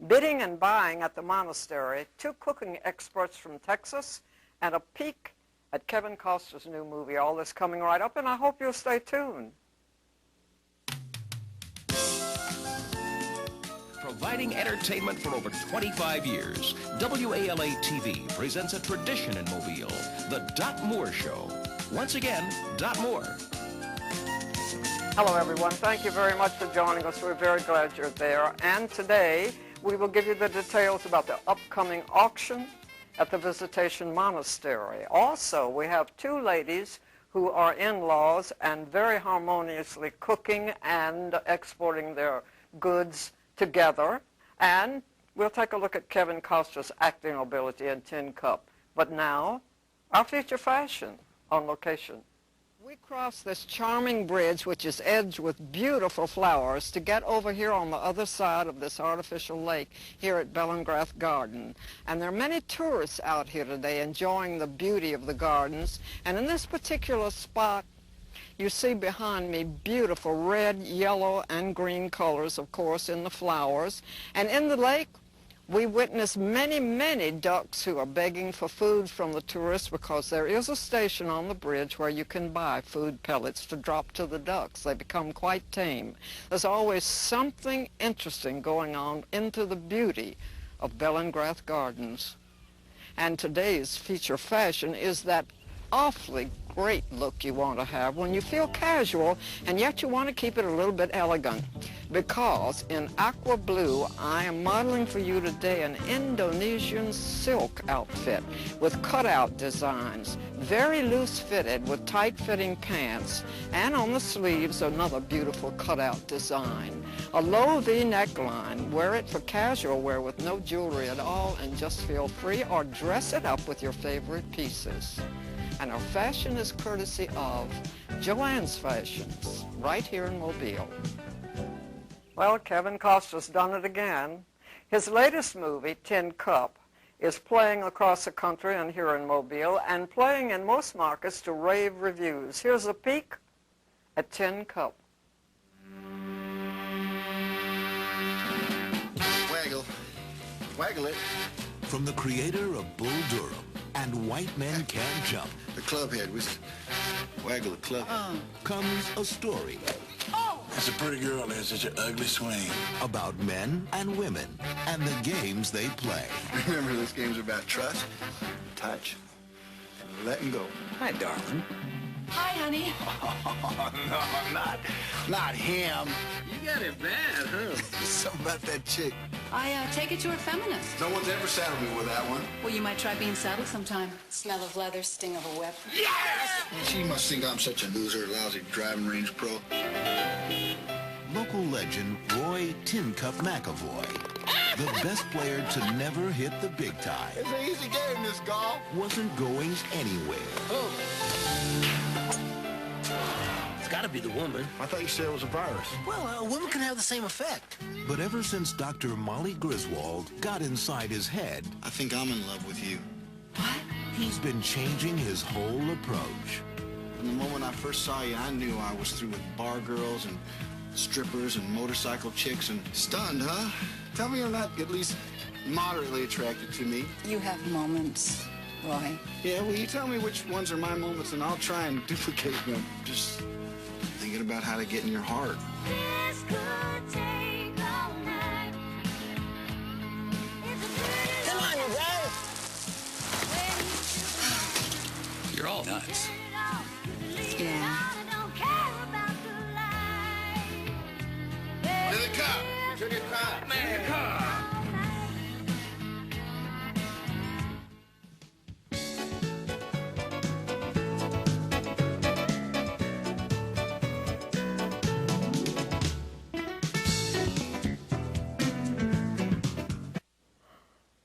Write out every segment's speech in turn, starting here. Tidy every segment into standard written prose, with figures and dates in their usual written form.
bidding and buying at the Monastery, 2 cooking experts from Texas, and a peek at Kevin Costner's new movie. All this coming right up, and I hope you'll stay tuned. Providing entertainment for over 25 years, WALA-TV presents a tradition in Mobile, the Dot Moore Show. Once again, Dot Moore. Hello, everyone. Thank you very much for joining us. We're very glad you're there. And today, we will give you the details about the upcoming auction at the Visitation Monastery. Also, we have 2 ladies who are in-laws and very harmoniously cooking and exporting their goods together, and we'll take a look at Kevin Costner's acting ability in Tin Cup. But now, our feature fashion on location. We cross this charming bridge, which is edged with beautiful flowers, to get over here on the other side of this artificial lake here at Bellingrath Garden. And there are many tourists out here today enjoying the beauty of the gardens. And in this particular spot, you see behind me beautiful red, yellow, and green colors, of course, in the flowers. And in the lake, we witness many, many ducks who are begging for food from the tourists, because there is a station on the bridge where you can buy food pellets to drop to the ducks. They become quite tame. There's always something interesting going on into the beauty of Bellingrath Gardens. And today's feature fashion is that awfully great look you want to have when you feel casual, and yet you want to keep it a little bit elegant. Because in aqua blue, I am modeling for you today an Indonesian silk outfit with cutout designs, very loose fitted with tight fitting pants, and on the sleeves another beautiful cutout design. A low V neckline. Wear it for casual wear with no jewelry at all and just feel free, or dress it up with your favorite pieces. And our fashion is courtesy of Joanne's Fashions, right here in Mobile. Well, Kevin Costner's done it again. His latest movie, Tin Cup, is playing across the country and here in Mobile, and playing in most markets to rave reviews. Here's a peek at Tin Cup. Waggle. Waggle it. From the creator of Bull Durham and White Men Can't Jump, The club head. We waggle the club. comes a story That's a pretty girl. There's such an ugly swing. about men and women and the games they play. Remember, this game's about trust, touch, and letting go. Hi, darling. Hi, honey. Oh, no, not him. You got it bad, huh? Something about that chick. I take it you're a feminist. No one's ever saddled me with that one. Well, you might try being saddled sometime. Smell of leather, sting of a whip. Yes! She must think I'm such a loser, lousy driving range pro. Local legend Roy Tin Cup McAvoy, the best player to never hit the big time, It's an easy game, this golf. wasn't going anywhere. It's got to be the woman. I thought you said it was a virus. Well, a woman can have the same effect. But ever since Dr. Molly Griswold got inside his head, I think I'm in love with you. he's been changing his whole approach. From the moment I first saw you, I knew I was through with bar girls and strippers and motorcycle chicks and stunned, huh? Tell me you're not at least moderately attracted to me. You have moments, Roy. Yeah, well, you tell me which ones are my moments, and I'll try and duplicate them. Just thinking about how to get in your heart. This could take all night. Come on, you guys. You're all nuts. Yeah. To the cop! To the cop! Man, come on.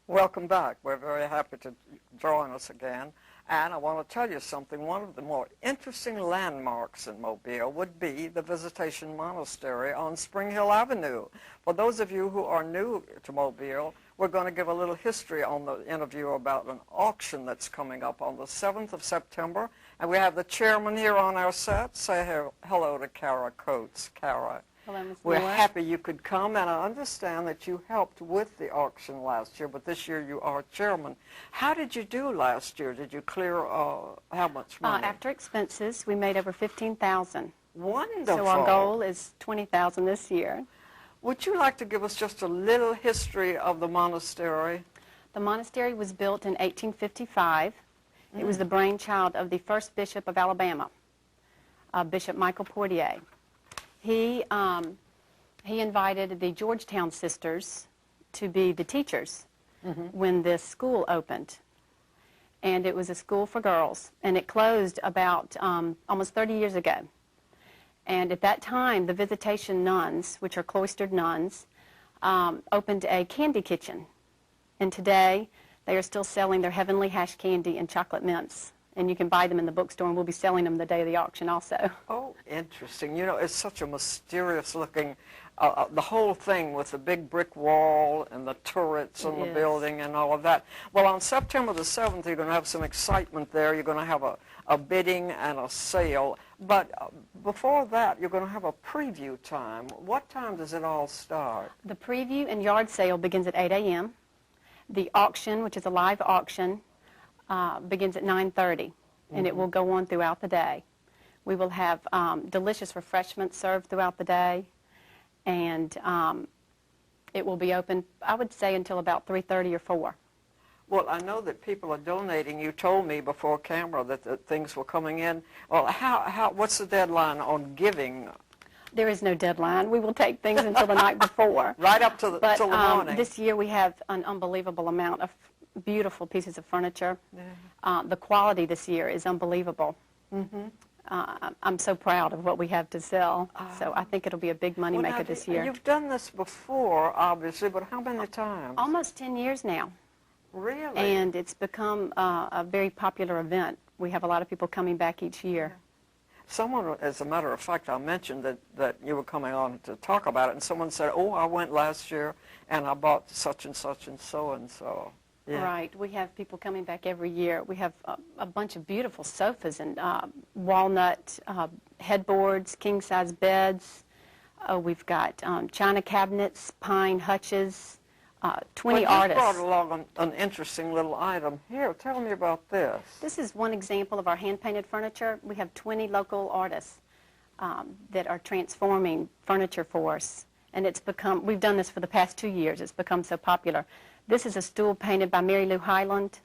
Welcome back. We're very happy to join us again. And I want to tell you something. One of the more interesting landmarks in Mobile would be the Visitation Monastery on Spring Hill Avenue. For those of you who are new to Mobile, we're going to give a little history on the interview about an auction that's coming up on the 7th of September. And we have the chairman here on our set. Say hello to Cara Coates. Cara. Hello, Ms. We're Moore. happy you could come, and I understand that you helped with the auction last year, but this year you are chairman. How did you do last year? Did you clear how much money? After expenses, we made over $15,000. Wonderful. So our goal is $20,000 this year. Would you like to give us just a little history of the monastery? The monastery was built in 1855. It was the brainchild of the first bishop of Alabama, Bishop Michael Portier. He invited the Georgetown sisters to be the teachers when this school opened. And it was a school for girls, and it closed about almost 30 years ago. And at that time, the Visitation nuns, which are cloistered nuns, opened a candy kitchen. And today, they are still selling their heavenly hash candy and chocolate mints. And you can buy them in the bookstore, and we'll be selling them the day of the auction also. Oh, interesting. You know, it's such a mysterious-looking, the whole thing with the big brick wall and the turrets on the building and all of that. Well, on September the 7th, you're going to have some excitement there. You're going to have a bidding and a sale. But before that, you're going to have a preview time. What time does it all start? The preview and yard sale begins at 8 a.m. The auction, which is a live auction, begins at 9:30, and it will go on throughout the day. We will have delicious refreshments served throughout the day, and it will be open, I would say, until about 3:30 or 4. Well, I know that people are donating. You told me before camera that things were coming in. Well, what's the deadline on giving? There is no deadline. We will take things until the night before. Right up to till the morning. This year we have an unbelievable amount of beautiful pieces of furniture. The quality this year is unbelievable. I'm so proud of what we have to sell. So I think it'll be a big money maker this year. You've done this before, obviously, but how many times? Almost 10 years now. Really? And it's become a very popular event. We have a lot of people coming back each year. Someone, as a matter of fact, I mentioned that you were coming on to talk about it, and someone said, oh, I went last year, and I bought such and such and so and so. Yeah. Right. We have people coming back every year. We have a bunch of beautiful sofas and walnut headboards, king-size beds. We've got china cabinets, pine hutches, 20 artists. You brought along an interesting little item here. Tell me about this. This is one example of our hand-painted furniture. We have 20 local artists that are transforming furniture for us. And it's become, we've done this for the past 2 years. It's become so popular. This is a stool painted by Mary Lou Highland.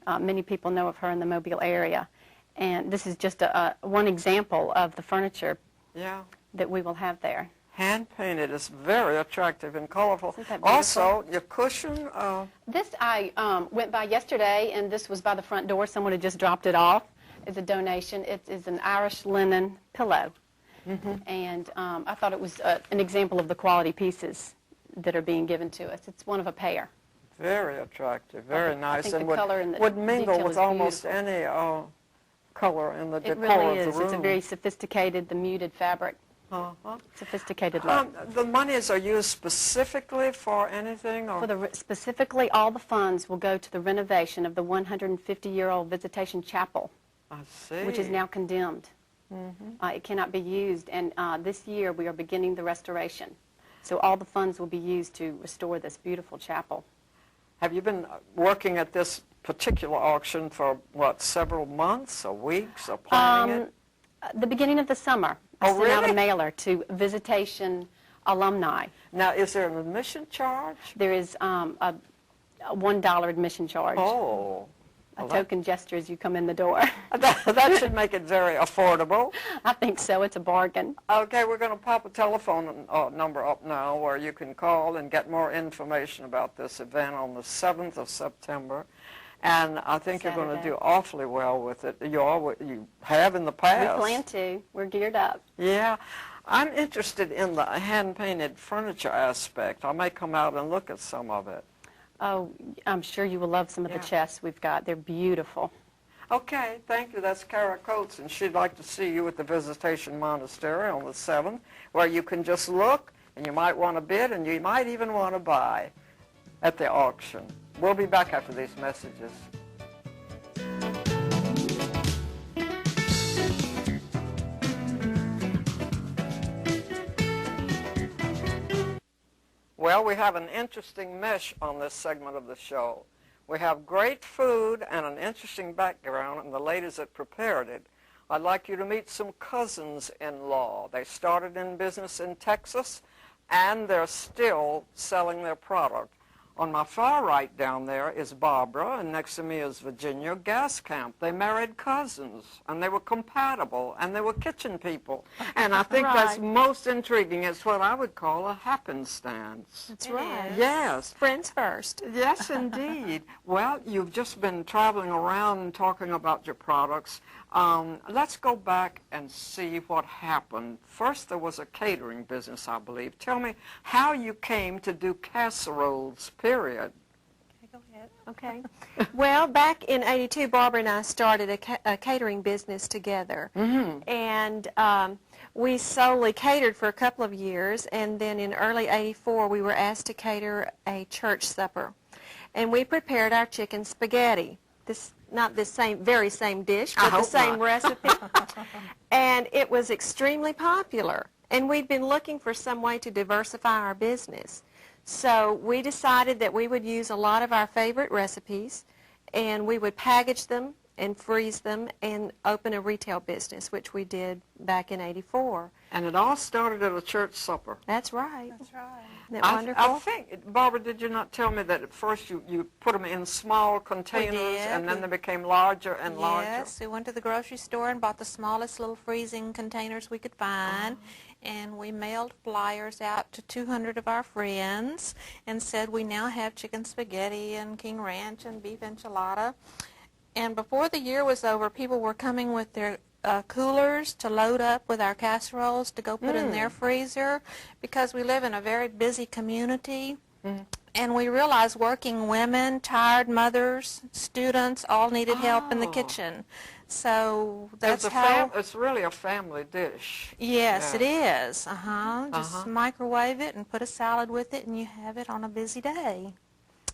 Many people know of her in the Mobile area. And this is just one example of the furniture that we will have there. Hand-painted is very attractive and colorful. Also, your cushion. This I went by yesterday, and this was by the front door. Someone had just dropped it off as a donation. It is an Irish linen pillow. And I thought it was an example of the quality pieces that are being given to us. It's one of a pair. Very attractive, very nice, I think and the color and the would mingle detail with is almost beautiful. any color in the It decor really of is. the room. It's a very sophisticated, the muted fabric. Sophisticated look. The monies are used specifically for anything? Or? Specifically, all the funds will go to the renovation of the 150-year-old Visitation Chapel, I see. which is now condemned. It cannot be used, and this year we are beginning the restoration. So all the funds will be used to restore this beautiful chapel. Have you been working at this particular auction for, what, several months or weeks or planning it? The beginning of the summer. I sent out a mailer to Visitation alumni. Now, is there an admission charge? There is a $1 admission charge. Oh. A token gesture as you come in the door. That should make it very affordable. I think so. It's a bargain. Okay, we're going to pop a telephone number up now where you can call and get more information about this event on the 7th of September. And I think you're going to do awfully well with it. You have in the past. We plan to. We're geared up. Yeah. I'm interested in the hand-painted furniture aspect. I may come out and look at some of it. Oh, I'm sure you will love some of the chests we've got. They're beautiful. Okay, thank you. That's Cara Coates, and she'd like to see you at the Visitation Monastery on the 7th, where you can just look, and you might want to bid, and you might even want to buy at the auction. We'll be back after these messages. Well, we have an interesting mesh on this segment of the show. We have great food and an interesting background, and the ladies that prepared it. I'd like you to meet some cousins-in-law. They started in business in Texas, and they're still selling their product. On my far right down there is Barbara, and next to me is Virginia Gaskamp. They married cousins, and they were compatible, and they were kitchen people. And I think that's most intriguing. It's what I would call a happenstance. That's right. Yes. Friends first. Yes, indeed. Well, you've just been traveling around and talking about your products. Let's go back and see what happened. First, there was a catering business, I believe. Tell me how you came to do casseroles, period. Okay, go ahead. Okay. Well, back in '82, Barbara and I started a catering business together. And we solely catered for a couple of years, and then in early '84, we were asked to cater a church supper. And we prepared our chicken spaghetti. Not this very same dish, but the same recipe. And it was extremely popular. And we'd been looking for some way to diversify our business. So we decided that we would use a lot of our favorite recipes, and we would package them and freeze them and open a retail business, which we did back in '84. And it all started at a church supper. That's right. That's right. Isn't that wonderful? I think, Barbara, did you not tell me that at first you put them in small containers and then they became larger and larger? Yes, we went to the grocery store and bought the smallest little freezing containers we could find. And we mailed flyers out to 200 of our friends and said we now have chicken spaghetti and King Ranch and beef enchilada. And before the year was over, people were coming with their coolers to load up with our casseroles to go put in their freezer, because we live in a very busy community. And we realized working women, tired mothers, students all needed help in the kitchen. So that's how... It's really a family dish. Yes, it is. Just microwave it and put a salad with it, and you have it on a busy day.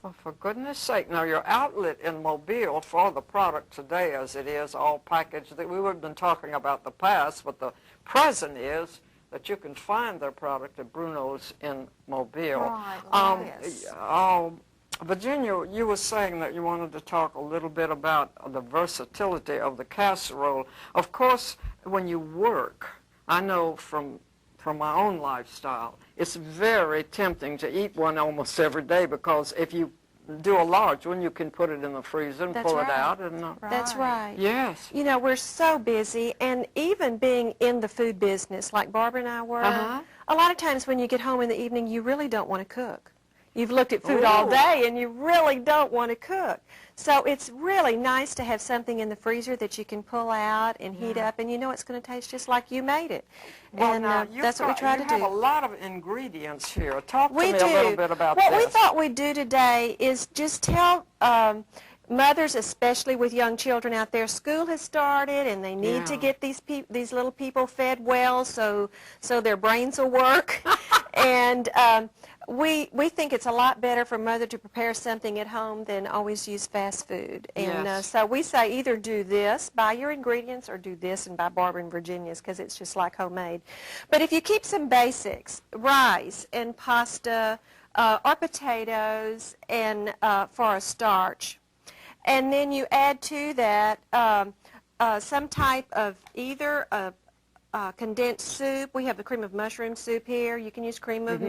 Well, for goodness sake. Now, your outlet in Mobile for the product today, as it is, all packaged, that we would have been talking about the past, but the present is that you can find their product at Bruno's in Mobile. Right, yes. Virginia, you were saying that you wanted to talk a little bit about the versatility of the casserole. Of course, when you work, I know from my own lifestyle, it's very tempting to eat one almost every day, because if you do a large one, you can put it in the freezer and pull it out. And, That's right. Yes. You know, we're so busy, and even being in the food business, like Barbara and I were, a lot of times when you get home in the evening, you really don't want to cook. You've looked at food all day, and you really don't want to cook. So it's really nice to have something in the freezer that you can pull out and heat up, and you know it's going to taste just like you made it. Well, and that's what we try to do. You have a lot of ingredients here. Talk to me a little bit about this. What we thought we'd do today is just tell mothers, especially with young children out there, school has started, and they need to get these little people fed well so their brains will work. And we think it's a lot better for mother to prepare something at home than always use fast food. And so we say either do this, buy your ingredients, or do this and buy Barbara and Virginia's, because it's just like homemade. But if you keep some basics, rice and pasta or potatoes and for a starch, and then you add to that some type of either condensed soup. We have the cream of mushroom soup here. You can use cream of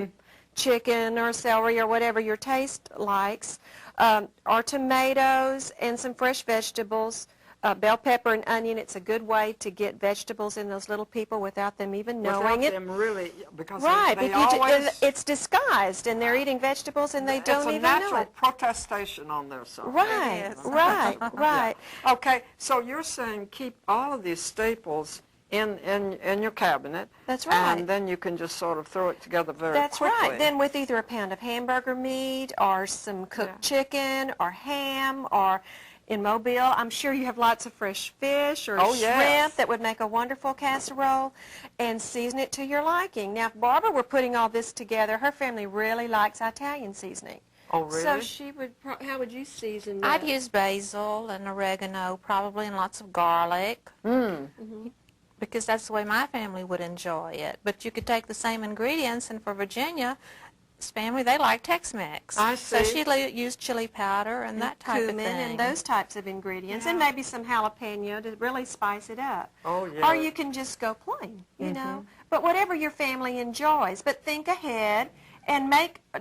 chicken or celery or whatever your taste likes, or tomatoes and some fresh vegetables, bell pepper and onion. It's a good way to get vegetables in those little people without them even knowing it. Them really, because Right, they always, it's disguised, and they're eating vegetables and they don't even know it. It's a natural protestation on their side. Right, right. Okay, so you're saying keep all of these staples in your cabinet. That's right. And then you can just sort of throw it together very quickly. That's right. Then with either a pound of hamburger meat or some cooked chicken or ham, or in Mobile, I'm sure you have lots of fresh fish or shrimp that would make a wonderful casserole, and season it to your liking. Now, if Barbara were putting all this together, her family really likes Italian seasoning. Oh, really? So she would, how would you season that? I'd use basil and oregano probably, and lots of garlic. Because that's the way my family would enjoy it. But you could take the same ingredients, and for Virginia, family, they like Tex-Mex. I So see. she used chili powder and that type of cumin thing. and those types of ingredients, and maybe some jalapeno to really spice it up. Oh, yeah. Or you can just go plain, you know. But whatever your family enjoys. But think ahead and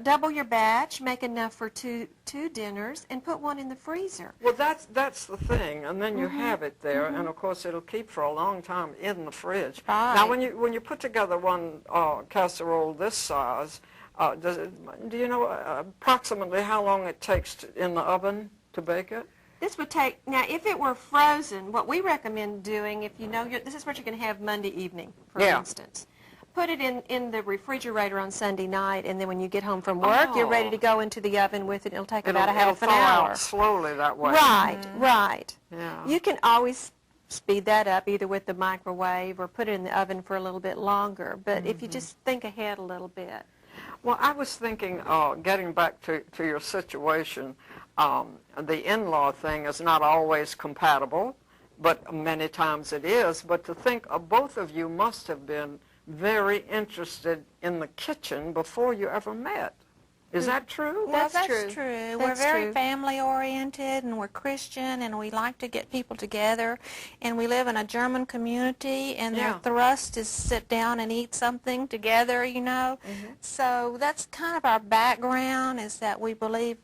double your batch, make enough for two dinners, and put one in the freezer. Well, that's the thing, and then you have it there, and of course it'll keep for a long time in the fridge. Right. Now, when you put together one casserole this size, do you know approximately how long it takes in the oven to bake it? This would take, now if it were frozen, what we recommend doing, if you know, this is what you're going to have Monday evening, for instance. Put it in the refrigerator on Sunday night, and then when you get home from work, you're ready to go into the oven with it. It'll take about a half an thaw hour. out slowly that way. Right, right. Yeah. You can always speed that up either with the microwave or put it in the oven for a little bit longer. But if you just think ahead a little bit. Well, I was thinking, getting back to your situation, the in-law thing is not always compatible, but many times it is. But to think both of you must have been very interested in the kitchen before you ever met. Is that true? Well, that's true. true. That's We're very true. family-oriented, and we're Christian, and we like to get people together. And we live in a German community, and their thrust is sit down and eat something together, you know. So that's kind of our background, is that we believe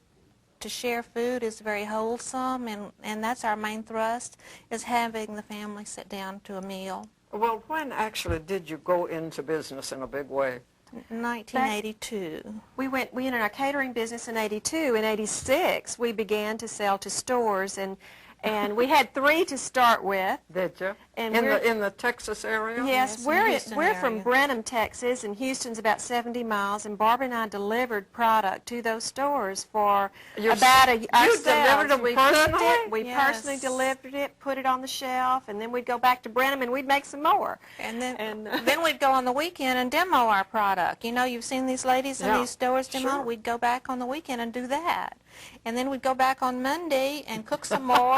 to share food is very wholesome, and that's our main thrust, is having the family sit down to a meal. Well, when actually did you go into business in a big way? 1982. We entered our catering business in 82. In 86, we began to sell to stores, and we had 3 to start with. Did you? And in the Texas area? Yes, in the Houston we're from area. Brenham, Texas, and Houston's about 70 miles, and Barbara and I delivered product to those stores for about a You delivered them we personally? cooked it, we Yes. personally delivered it, put it on the shelf, and then we'd go back to Brenham and we'd make some more. And then we'd go on the weekend and demo our product. You know, you've seen these ladies in these stores demo. Sure. We'd go back on the weekend and do that. And then we'd go back on Monday and cook some more.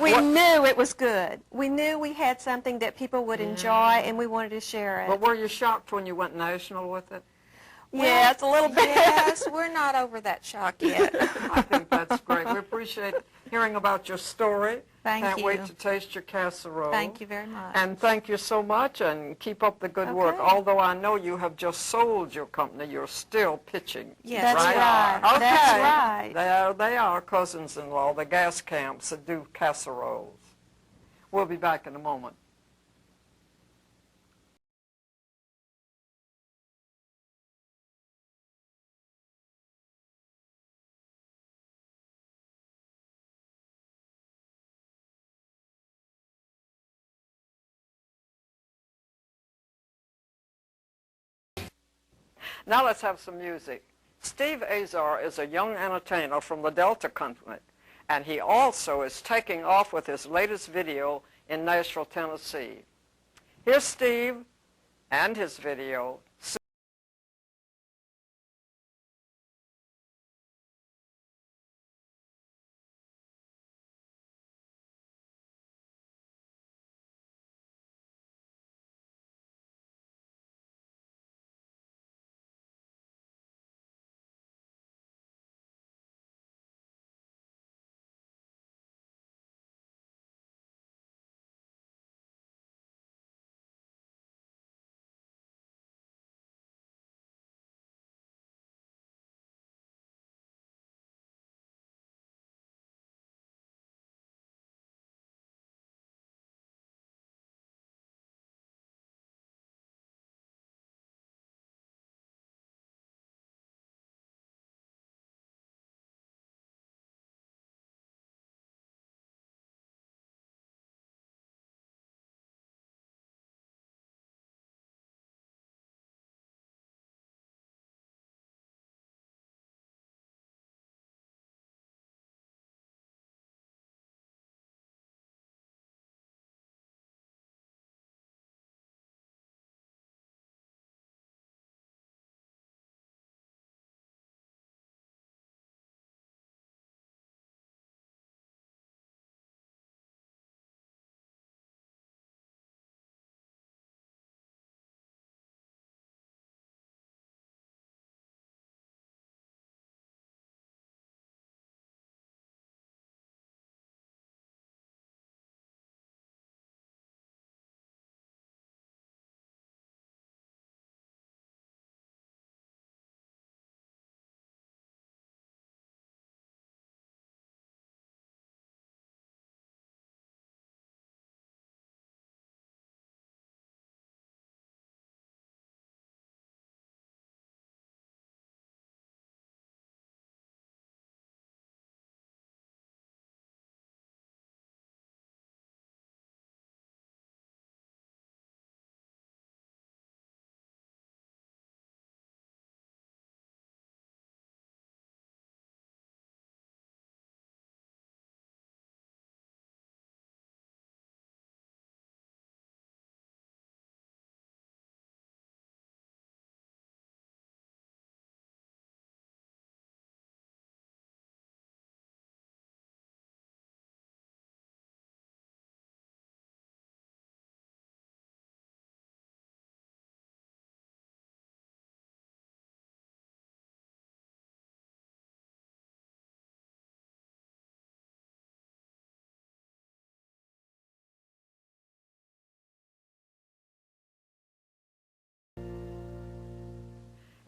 We knew it was good. We knew we had something that people would enjoy, and we wanted to share it. But were you shocked when you went national with it? Yes, a little bit. Yes, we're not over that shock yet. I think that's great. We appreciate hearing about your story. Thank Can't you. wait to taste your casserole. Thank you very much. And thank you so much, and keep up the good work. Although I know you have just sold your company, you're still pitching. Yes, That's right. Okay. That's right. There they are, cousins-in-law, the Gaskamps that do casseroles. We'll be back in a moment. Now let's have some music. Steve Azar is a young entertainer from the Delta Company, and he also is taking off with his latest video in Nashville, Tennessee. Here's Steve and his video,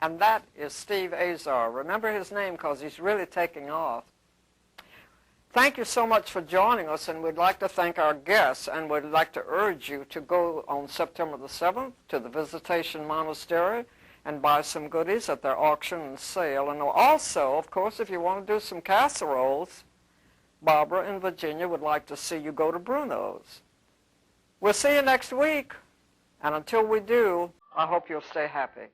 and that is Steve Azar. Remember his name because he's really taking off. Thank you so much for joining us, and we'd like to thank our guests, and we'd like to urge you to go on September the 7th to the Visitation Monastery and buy some goodies at their auction and sale. And also, of course, if you want to do some casseroles, Barbara in Virginia would like to see you go to Bruno's. We'll see you next week, and until we do, I hope you'll stay happy.